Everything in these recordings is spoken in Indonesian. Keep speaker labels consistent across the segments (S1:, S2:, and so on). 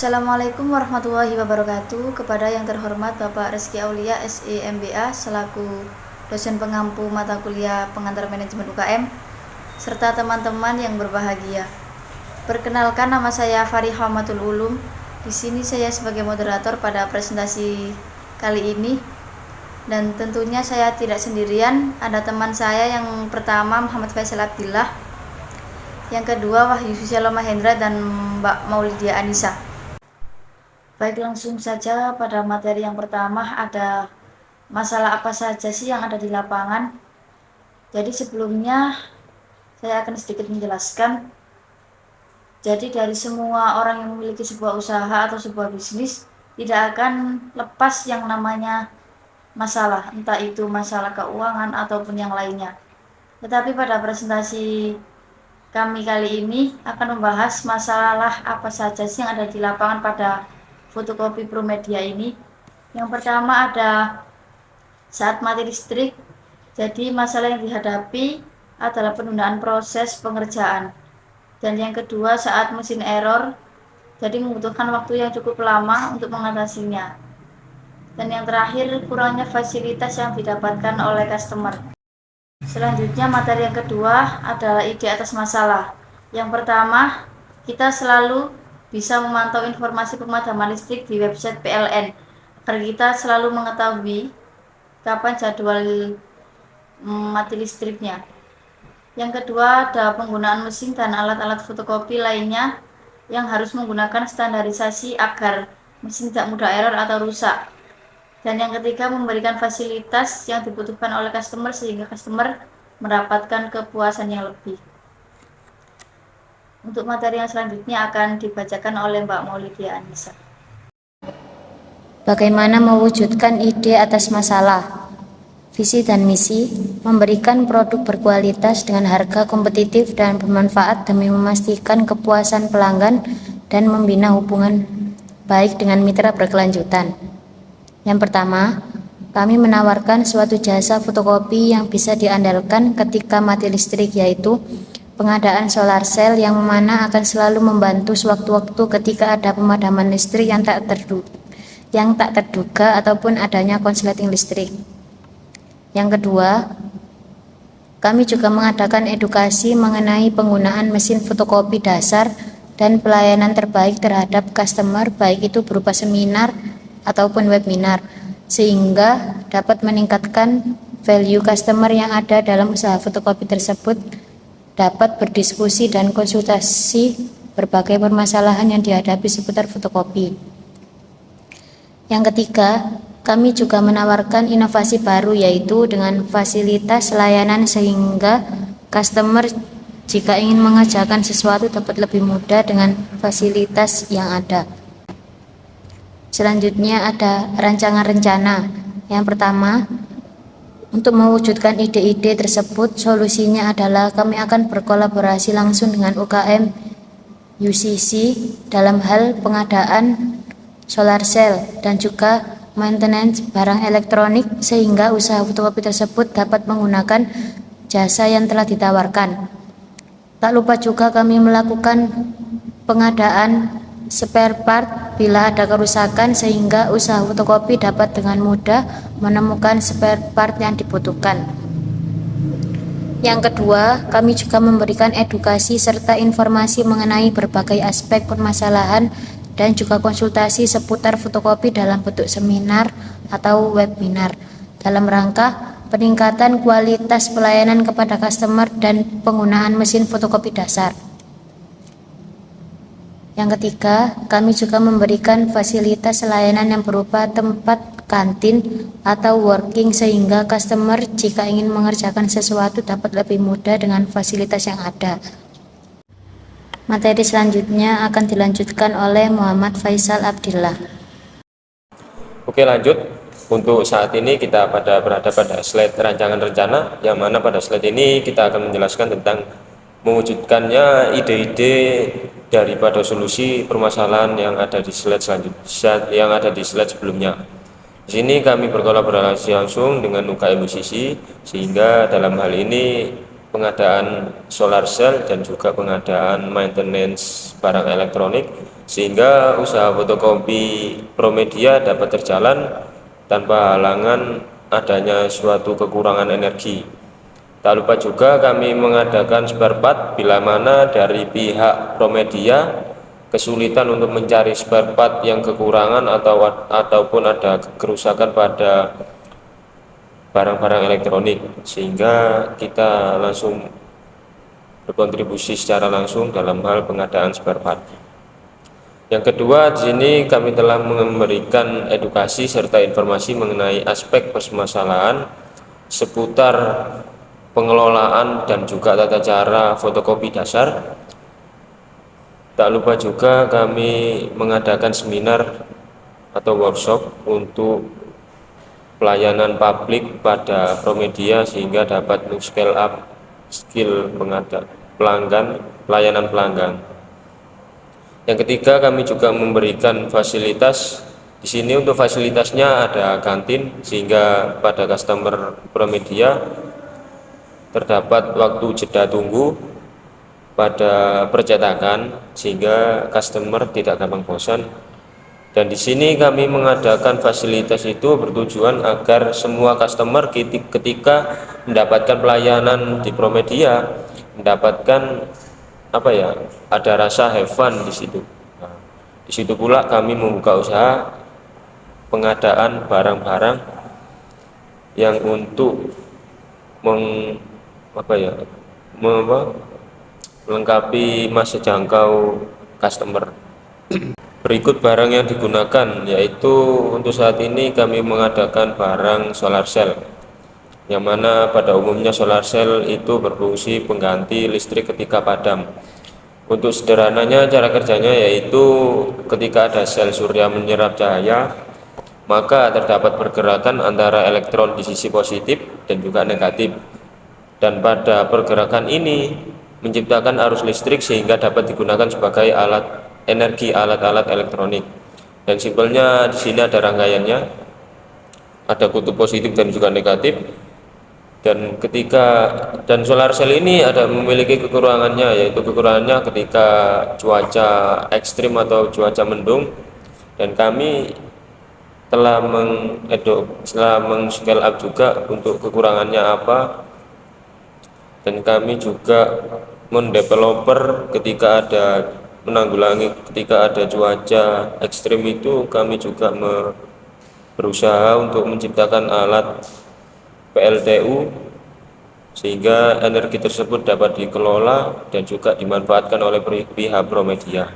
S1: Assalamualaikum warahmatullahi wabarakatuh. Kepada yang terhormat Bapak Rizky Aulia SE MBA selaku dosen pengampu mata kuliah pengantar manajemen UKM serta teman-teman yang berbahagia. Perkenalkan, nama saya Fariha Matul Ulum. Di sini saya sebagai moderator pada presentasi kali ini. Dan tentunya saya tidak sendirian, ada teman saya yang pertama Muhammad Faisal Abdillah, yang kedua Wahyu Susilo Mahendra dan Mbak Maulidia Anissa. Baik, langsung saja pada materi yang pertama, ada masalah apa saja sih yang ada di lapangan. Jadi sebelumnya saya akan sedikit menjelaskan. Jadi dari semua orang yang memiliki sebuah usaha atau sebuah bisnis tidak akan lepas yang namanya masalah, entah itu masalah keuangan ataupun yang lainnya. Tetapi pada presentasi kami kali ini akan membahas masalah apa saja sih yang ada di lapangan pada fotokopi Promedia ini. Yang pertama ada saat mati listrik. Jadi masalah yang dihadapi adalah penundaan proses pengerjaan. Dan yang kedua saat mesin error, jadi membutuhkan waktu yang cukup lama untuk mengatasinya. Dan yang terakhir, kurangnya fasilitas yang didapatkan oleh customer. Selanjutnya materi yang kedua adalah ide atas masalah. Yang pertama, kita selalu bisa memantau informasi pemadaman listrik di website PLN agar kita selalu mengetahui kapan jadwal mati listriknya. Yang kedua ada penggunaan mesin dan alat-alat fotokopi lainnya yang harus menggunakan standarisasi agar mesin tidak mudah error atau rusak. Dan yang ketiga, memberikan fasilitas yang dibutuhkan oleh customer sehingga customer mendapatkan kepuasan yang lebih. Untuk materi yang selanjutnya akan dibacakan oleh Mbak Maulidia Anissa.
S2: Bagaimana mewujudkan ide atas masalah? Visi dan misi, memberikan produk berkualitas dengan harga kompetitif dan bermanfaat demi memastikan kepuasan pelanggan dan membina hubungan baik dengan mitra berkelanjutan. Yang pertama, kami menawarkan suatu jasa fotokopi yang bisa diandalkan ketika mati listrik, yaitu pengadaan solar cell yang mana akan selalu membantu sewaktu-waktu ketika ada pemadaman listrik yang tak terduga ataupun adanya konsleting listrik. Yang kedua, kami juga mengadakan edukasi mengenai penggunaan mesin fotokopi dasar dan pelayanan terbaik terhadap customer, baik itu berupa seminar ataupun webinar, sehingga dapat meningkatkan value customer yang ada dalam usaha fotokopi tersebut, dapat berdiskusi dan konsultasi berbagai permasalahan yang dihadapi seputar fotokopi. Yang ketiga, kami juga menawarkan inovasi baru, yaitu dengan fasilitas layanan sehingga customer jika ingin mengerjakan sesuatu dapat lebih mudah dengan fasilitas yang ada. Selanjutnya ada rancangan rencana. Yang pertama, untuk mewujudkan ide-ide tersebut, solusinya adalah kami akan berkolaborasi langsung dengan UKM UCC dalam hal pengadaan solar cell dan juga maintenance barang elektronik, sehingga usaha fotokopi tersebut dapat menggunakan jasa yang telah ditawarkan. Tak lupa juga kami melakukan pengadaan spare part bila ada kerusakan, sehingga usaha fotokopi dapat dengan mudah menemukan spare part yang dibutuhkan. Yang kedua, kami juga memberikan edukasi serta informasi mengenai berbagai aspek permasalahan dan juga konsultasi seputar fotokopi dalam bentuk seminar atau webinar dalam rangka peningkatan kualitas pelayanan kepada customer dan penggunaan mesin fotokopi dasar. Yang ketiga, kami juga memberikan fasilitas layanan yang berupa tempat kantin atau working, sehingga customer jika ingin mengerjakan sesuatu dapat lebih mudah dengan fasilitas yang ada. Materi selanjutnya akan dilanjutkan oleh Muhammad Faisal Abdillah.
S3: Oke, lanjut. Untuk saat ini kita berada pada slide rancangan rencana, yang mana pada slide ini kita akan menjelaskan tentang mewujudkannya ide-ide daripada solusi permasalahan yang ada di slide sebelumnya. Di sini kami berkolaborasi langsung dengan UKM UCC, sehingga dalam hal ini pengadaan solar cell dan juga pengadaan maintenance barang elektronik, sehingga usaha fotokopi Promedia dapat terjalan tanpa halangan adanya suatu kekurangan energi. Tak lupa juga kami mengadakan spare part bila mana dari pihak Promedia kesulitan untuk mencari spare part yang kekurangan ataupun ada kerusakan pada barang-barang elektronik, sehingga kita langsung berkontribusi secara langsung dalam hal pengadaan spare part. Yang kedua, di sini kami telah memberikan edukasi serta informasi mengenai aspek permasalahan seputar pengelolaan dan juga tata cara fotokopi dasar. Tak lupa juga kami mengadakan seminar atau workshop untuk pelayanan publik pada Promedia, sehingga dapat scale up skill pelayanan pelanggan. Yang ketiga, kami juga memberikan fasilitas. Di sini untuk fasilitasnya ada kantin, sehingga pada customer Promedia terdapat waktu jeda tunggu pada percetakan, sehingga customer tidak gampang bosan. Dan di sini kami mengadakan fasilitas itu bertujuan agar semua customer ketika mendapatkan pelayanan di Promedia mendapatkan ada rasa have fun di situ. Nah, di situ pula kami membuka usaha pengadaan barang-barang yang untuk melengkapi masa jangkau customer. Berikut barang yang digunakan, yaitu untuk saat ini kami mengadakan barang solar cell, yang mana pada umumnya solar cell itu berfungsi pengganti listrik ketika padam. Untuk sederhananya cara kerjanya yaitu ketika ada sel surya menyerap cahaya, maka terdapat pergerakan antara elektron di sisi positif dan juga negatif, dan pada pergerakan ini menciptakan arus listrik sehingga dapat digunakan sebagai energi alat-alat elektronik. Dan simpelnya di sini ada rangkaiannya, ada kutub positif dan juga negatif. Dan solar cell ini memiliki kekurangannya, yaitu kekurangannya ketika cuaca ekstrim atau cuaca mendung. Dan kami telah meng-scale up juga untuk kekurangannya apa, dan kami juga mendeveloper ketika ada cuaca ekstrim itu, kami juga berusaha untuk menciptakan alat PLTU sehingga energi tersebut dapat dikelola dan juga dimanfaatkan oleh pihak Promedia.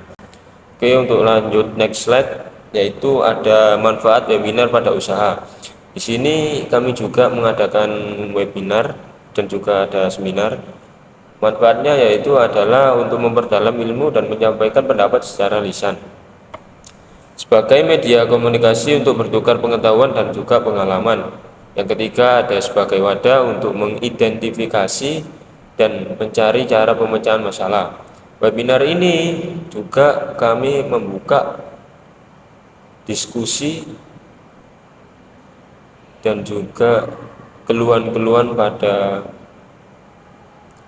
S3: Oke, untuk lanjut next slide, yaitu ada manfaat webinar pada usaha. Di sini kami juga mengadakan webinar dan juga ada seminar. Manfaatnya yaitu adalah untuk memperdalam ilmu dan menyampaikan pendapat secara lisan, sebagai media komunikasi untuk bertukar pengetahuan dan juga pengalaman. Yang ketiga, ada sebagai wadah untuk mengidentifikasi dan mencari cara pemecahan masalah. Webinar ini juga kami membuka diskusi dan juga keluhan-keluhan pada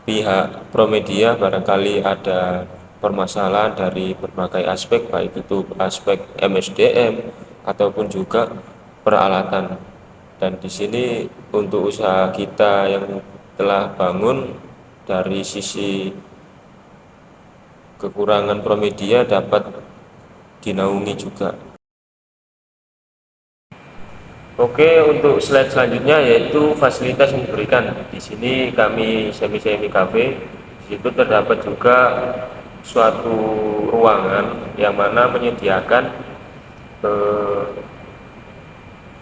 S3: pihak Promedia, barangkali ada permasalahan dari berbagai aspek, baik itu aspek MSDM ataupun juga peralatan. Dan di sini untuk usaha kita yang telah bangun, dari sisi kekurangan Promedia dapat dinaungi juga. Oke, untuk slide selanjutnya yaitu fasilitas yang diberikan. Di sini kami semi cafe. Di situ terdapat juga suatu ruangan yang mana menyediakan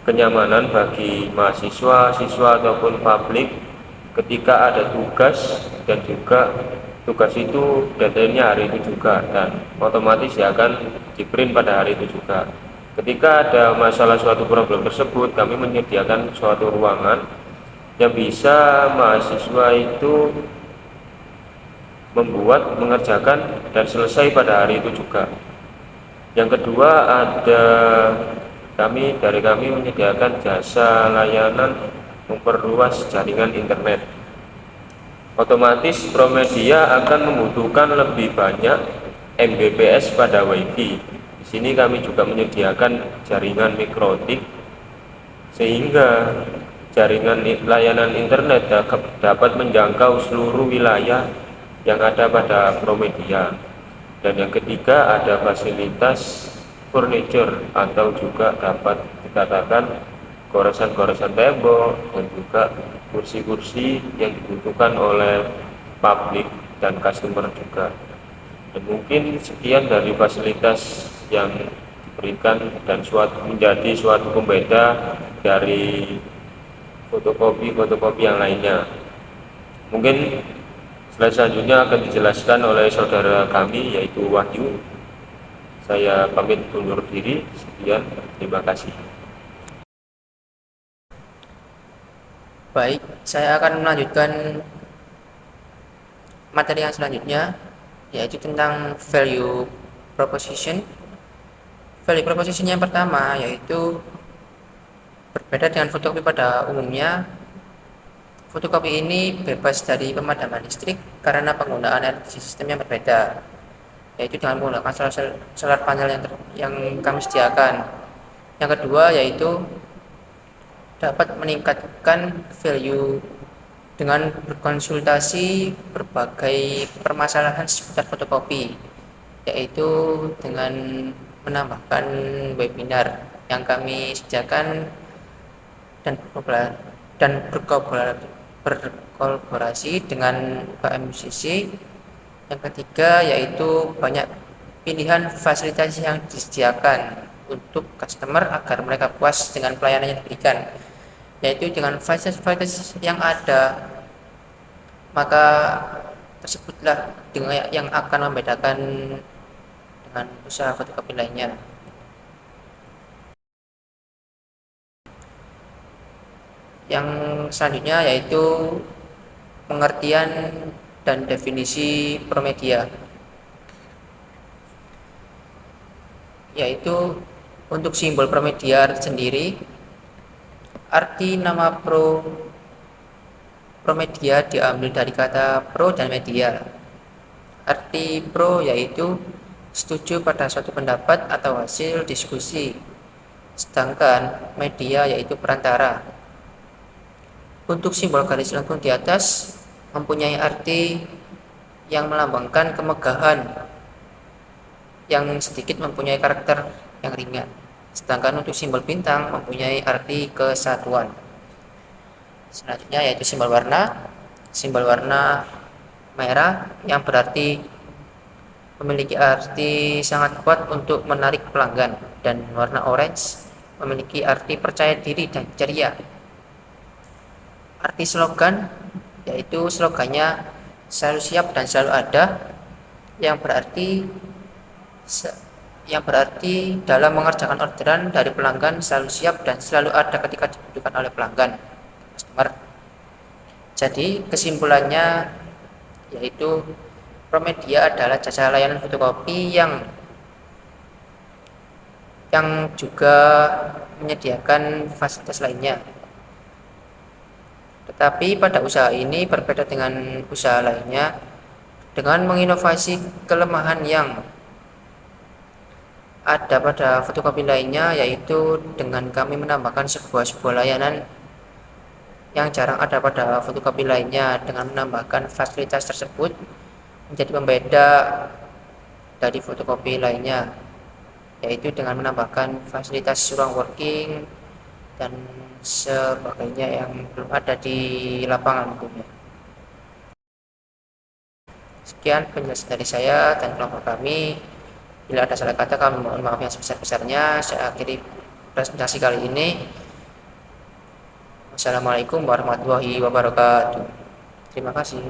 S3: kenyamanan bagi mahasiswa, siswa ataupun publik ketika ada tugas, dan juga tugas itu deadline-nya hari itu juga, dan otomatis ya akan di-print pada hari itu juga. Ketika ada masalah suatu problem tersebut, kami menyediakan suatu ruangan yang bisa mahasiswa itu mengerjakan dan selesai pada hari itu juga. Yang kedua, dari kami menyediakan jasa layanan memperluas jaringan internet. Otomatis Promedia akan membutuhkan lebih banyak Mbps pada WiFi. Di sini kami juga menyediakan jaringan mikrotik sehingga jaringan layanan internet dapat menjangkau seluruh wilayah yang ada pada Promedia. Dan yang ketiga, ada fasilitas furniture atau juga dapat dikatakan goresan-goresan tembok dan juga kursi-kursi yang dibutuhkan oleh publik dan customer juga. Dan mungkin sekian dari fasilitas yang diberikan dan menjadi suatu pembeda dari fotokopi yang lainnya. Mungkin slide selanjutnya akan dijelaskan oleh saudara kami yaitu Wahyu. Saya pamit undur diri. Sekian, terima kasih.
S4: Baik, saya akan melanjutkan materi yang selanjutnya, yaitu tentang value proposition. Value proposition yang pertama yaitu berbeda dengan fotokopi pada umumnya. Fotokopi ini bebas dari pemadaman listrik karena penggunaan energi sistem yang berbeda, yaitu dengan menggunakan solar panel yang kami sediakan. Yang kedua yaitu dapat meningkatkan value dengan berkonsultasi berbagai permasalahan seputar fotokopi, yaitu dengan menambahkan webinar yang kami sediakan dan berkolaborasi dengan UKM UCC. Yang ketiga yaitu banyak pilihan fasilitas yang disediakan untuk customer agar mereka puas dengan pelayanan yang diberikan, yaitu dengan fasilitas yang ada, maka tersebutlah yang akan membedakan dengan usaha fotokopi lainnya. Yang selanjutnya yaitu pengertian dan definisi Promedia, yaitu untuk simbol Promedia sendiri, arti nama Promedia diambil dari kata pro dan media. Arti pro yaitu setuju pada suatu pendapat atau hasil diskusi, sedangkan media yaitu perantara. Untuk simbol garis lengkung di atas mempunyai arti yang melambangkan kemegahan, yang sedikit mempunyai karakter yang ringan, sedangkan untuk simbol bintang mempunyai arti kesatuan. Selanjutnya yaitu simbol warna. Simbol warna merah yang berarti memiliki arti sangat kuat untuk menarik pelanggan, dan warna orange memiliki arti percaya diri dan ceria. Arti slogan yaitu slogannya selalu siap dan selalu ada, yang berarti dalam mengerjakan orderan dari pelanggan selalu siap dan selalu ada ketika dibutuhkan oleh pelanggan customer. Jadi kesimpulannya yaitu Promedia adalah jasa layanan fotokopi yang juga menyediakan fasilitas lainnya. Tetapi pada usaha ini berbeda dengan usaha lainnya dengan menginovasi kelemahan yang ada pada fotokopi lainnya, yaitu dengan kami menambahkan sebuah layanan yang jarang ada pada fotokopi lainnya. Dengan menambahkan fasilitas tersebut menjadi pembeda dari fotokopi lainnya, yaitu dengan menambahkan fasilitas ruang working dan sebagainya yang belum ada di lapangan tentunya. Sekian penjelasan dari saya dan kelompok kami. Bila ada salah kata, kami mohon maaf yang sebesar-besarnya. Saya akhiri presentasi kali ini. Wassalamualaikum warahmatullahi wabarakatuh. Terima kasih.